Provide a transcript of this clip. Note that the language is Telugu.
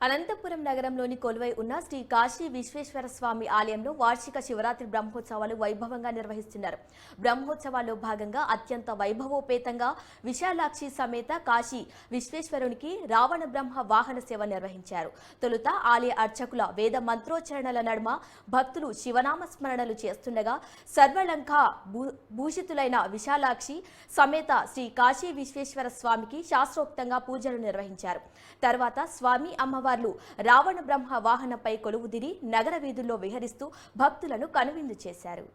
అనంతపురం నగరంలోని కొలువై ఉన్న శ్రీ కాశీ విశ్వేశ్వర స్వామి ఆలయంలో వార్షిక శివరాత్రి బ్రహ్మోత్సవాలు వైభవంగా నిర్వహిస్తున్నారు. బ్రహ్మోత్సవాల్లో భాగంగా అత్యంత వైభవోపేతంగా విశాలాక్షి సమేత కాశీ విశ్వేశ్వరునికి రావణ బ్రహ్మ వాహన సేవ నిర్వహించారు. తొలుత ఆలయ అర్చకుల వేద మంత్రోచ్చరణల నడుమ భక్తులు శివనామ స్మరణలు చేస్తుండగా సర్వలంకా భూషితులైన విశాలాక్షి సమేత శ్రీ కాశీ విశ్వేశ్వర స్వామికి శాస్త్రోక్తంగా పూజలు నిర్వహించారు. తర్వాత స్వామి అమ్మవారు రావణ బ్రహ్మ వాహనంపై కొలువుదిరి నగర వీధుల్లో విహరిస్తూ భక్తులను కనువిందు చేశారు.